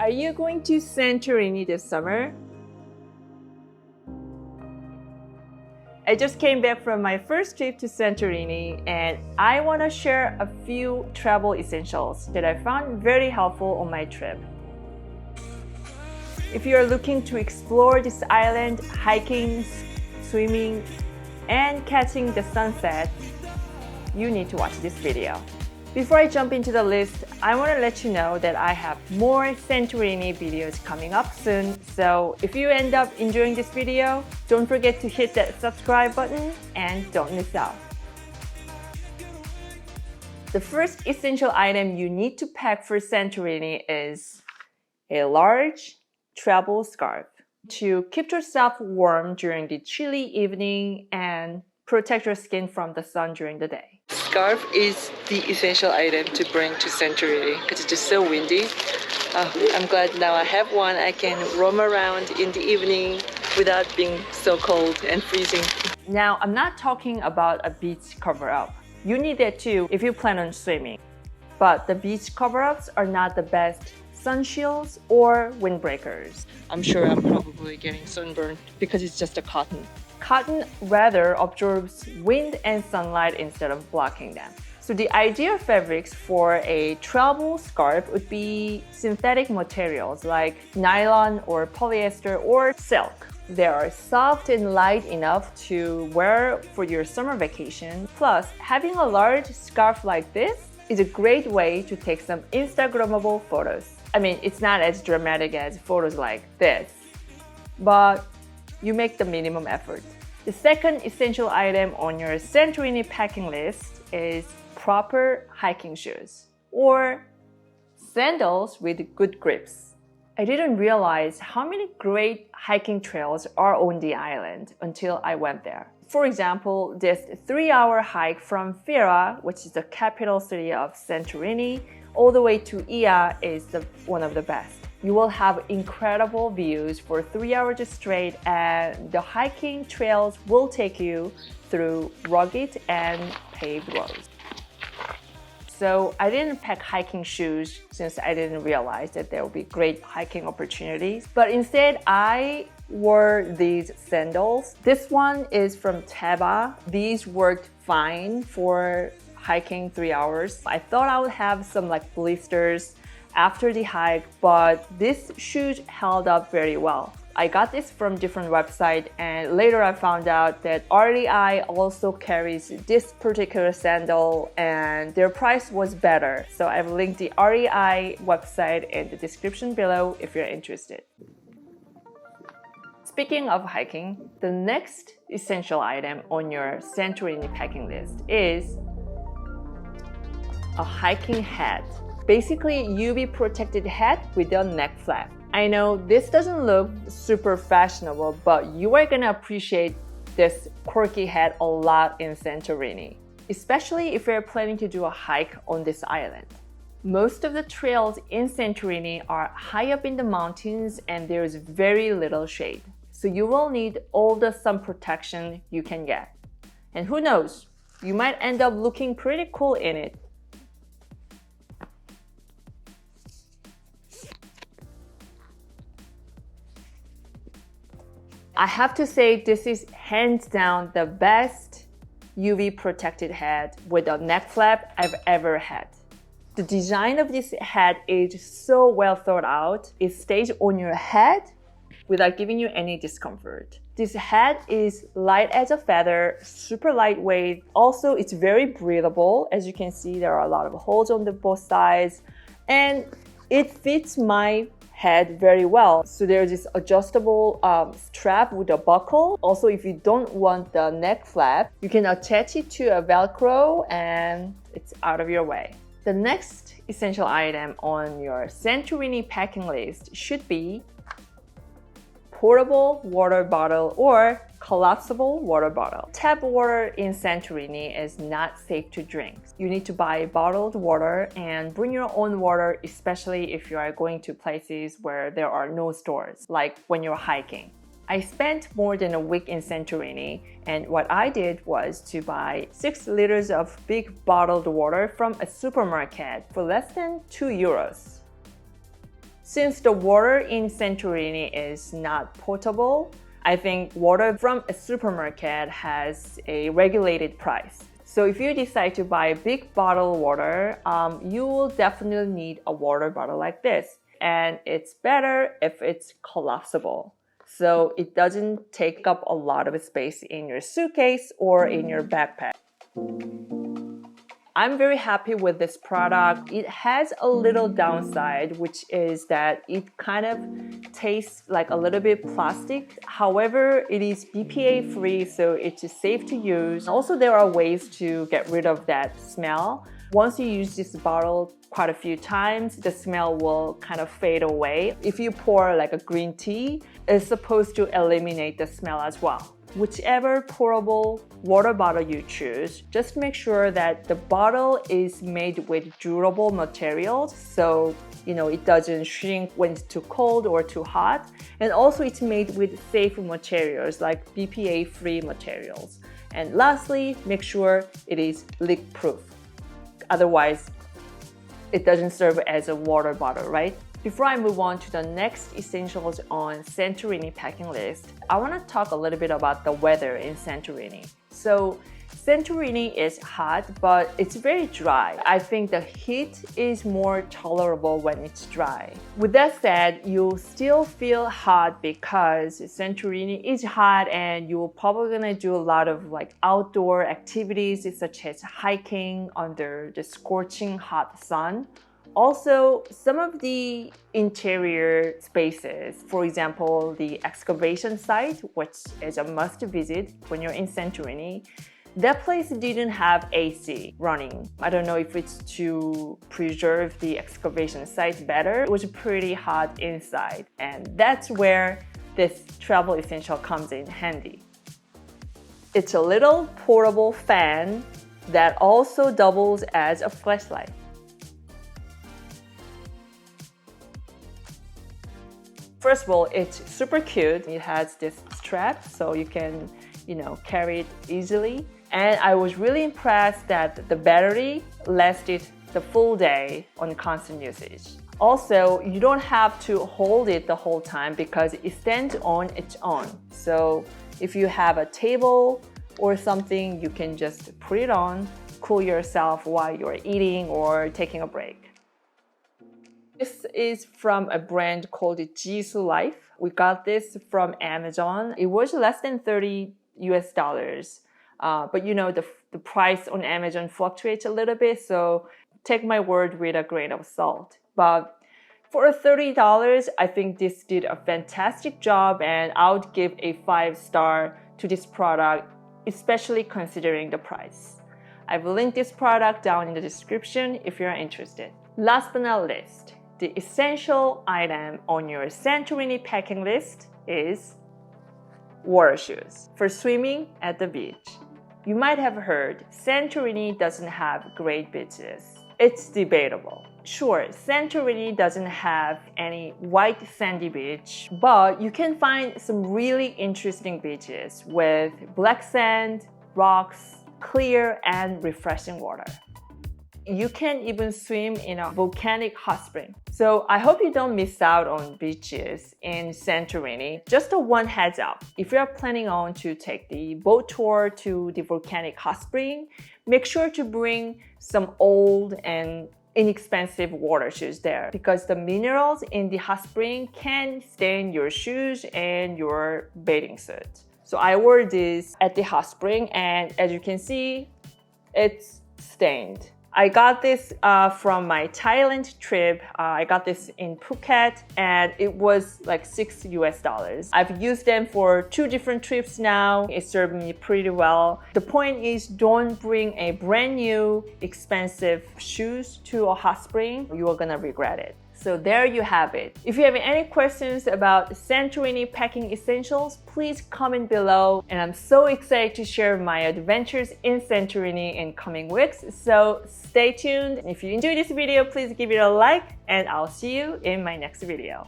Are you going to Santorini this summer? I just came back from my first trip to Santorini and I want to share a few travel essentials that I found very helpful on my trip. If you are looking to explore this island, hiking, swimming, and catching the sunset, you need to watch this video. Before I jump into the list, I want to let you know that I have more Santorini videos coming up soon, so if you end up enjoying this video, don't forget to hit that subscribe button and don't miss out. The first essential item you need to pack for Santorini is a large travel scarf to keep yourself warm during the chilly evening and protect your skin from the sun during the day. Scarf is the essential item to bring to Santorini because it's just so windy. I'm glad now I have one. I can roam around in the evening without being so cold and freezing. Now, I'm not talking about a beach cover-up. You need that too if you plan on swimming. But the beach cover-ups are not the best sun shields or windbreakers. I'm sure I'm probably getting sunburned because it's just a cotton. Cotton rather absorbs wind and sunlight instead of blocking them. So the ideal fabrics for a travel scarf would be synthetic materials like nylon or polyester or silk. They are soft and light enough to wear for your summer vacation. Plus, having a large scarf like this is a great way to take some Instagrammable photos. I mean, it's not as dramatic as photos like this, but you make the minimum effort. The second essential item on your Santorini packing list is proper hiking shoes or sandals with good grips. I didn't realize how many great hiking trails are on the island until I went there. For example, this 3-hour hike from Fira, which is the capital city of Santorini, all the way to Ia is one of the best. You will have incredible views for 3 hours straight, and the hiking trails will take you through rugged and paved roads. So I didn't pack hiking shoes since I didn't realize that there would be great hiking opportunities. But instead, I wore these sandals. This one is from Teba. These worked fine for hiking 3 hours. I thought I would have some blisters after the hike, but these shoes held up very well. I got this from different website and later I found out that REI also carries this particular sandal and their price was better. So I've linked the REI website in the description below if you're interested. Speaking of hiking, the next essential item on your Santorini packing list is a hiking hat. Basically, UV protected hat with a neck flap. I know this doesn't look super fashionable, but you are gonna appreciate this quirky hat a lot in Santorini, especially if you're planning to do a hike on this island. Most of the trails in Santorini are high up in the mountains and there is very little shade. So you will need all the sun protection you can get. And who knows, you might end up looking pretty cool in it. I have to say this is hands down the best UV protected hat with a neck flap I've ever had. The design of this hat is so well thought out. It stays on your head without giving you any discomfort. This hat is light as a feather, super lightweight. Also, it's very breathable. As you can see, there are a lot of holes on both sides and it fits my head very well. So there's this adjustable strap with a buckle. Also, if you don't want the neck flap, you can attach it to a Velcro and it's out of your way. The next essential item on your Santorini packing list should be portable water bottle or collapsible water bottle. Tap water in Santorini is not safe to drink. You need to buy bottled water and bring your own water, especially if you are going to places where there are no stores, like when you're hiking. I spent more than a week in Santorini, and what I did was to buy 6 liters of big bottled water from a supermarket for less than €2. Since the water in Santorini is not potable, I think water from a supermarket has a regulated price. So if you decide to buy a big bottle of water, you will definitely need a water bottle like this. And it's better if it's collapsible, so it doesn't take up a lot of space in your suitcase or in your backpack. I'm very happy with this product. It has a little downside, which is that it kind of tastes like a little bit plastic. However, it is BPA free, so it's safe to use. Also, there are ways to get rid of that smell. Once you use this bottle quite a few times, the smell will kind of fade away. If you pour like a green tea, it's supposed to eliminate the smell as well. Whichever pourable water bottle you choose, just make sure that the bottle is made with durable materials, so it doesn't shrink when it's too cold or too hot. And also it's made with safe materials like BPA-free materials. And lastly, make sure it is leak-proof. Otherwise, it doesn't serve as a water bottle, right? Before I move on to the next essentials on Santorini packing list, I want to talk a little bit about the weather in Santorini. So Santorini is hot, but it's very dry. I think the heat is more tolerable when it's dry. With that said, you'll still feel hot because Santorini is hot and you're probably gonna do a lot of outdoor activities such as hiking under the scorching hot sun. Also, some of the interior spaces, for example, the excavation site, which is a must visit when you're in Santorini, that place didn't have AC running. I don't know if it's to preserve the excavation site better. It was pretty hot inside, and that's where this travel essential comes in handy. It's a little portable fan that also doubles as a flashlight. First of all, it's super cute. It has this strap so you can, carry it easily. And I was really impressed that the battery lasted the full day on constant usage. Also, you don't have to hold it the whole time because it stands on its own. So if you have a table or something, you can just put it on, cool yourself while you're eating or taking a break. This is from a brand called Juhui. We got this from Amazon. It was less than $30 US. But the price on Amazon fluctuates a little bit, so take my word with a grain of salt. But for $30, I think this did a fantastic job, and I would give a 5-star to this product, especially considering the price. I've linked this product down in the description if you're interested. Last but not least, the essential item on your Santorini packing list is water shoes for swimming at the beach. You might have heard Santorini doesn't have great beaches. It's debatable. Sure, Santorini doesn't have any white sandy beach, but you can find some really interesting beaches with black sand, rocks, clear and refreshing water. You can even swim in a volcanic hot spring. So I hope you don't miss out on beaches in Santorini. Just a one heads up, if you're planning on to take the boat tour to the volcanic hot spring, make sure to bring some old and inexpensive water shoes there because the minerals in the hot spring can stain your shoes and your bathing suit. So I wore this at the hot spring and as you can see, it's stained. I got this from my Thailand trip. I got this in Phuket and it was like $6 US. I've used them for 2 different trips now. It served me pretty well. The point is don't bring a brand new expensive shoes to a hot spring. You are gonna regret it. So there you have it. If you have any questions about Santorini packing essentials, please comment below. And I'm so excited to share my adventures in Santorini in coming weeks. So stay tuned. If you enjoyed this video, please give it a like and I'll see you in my next video.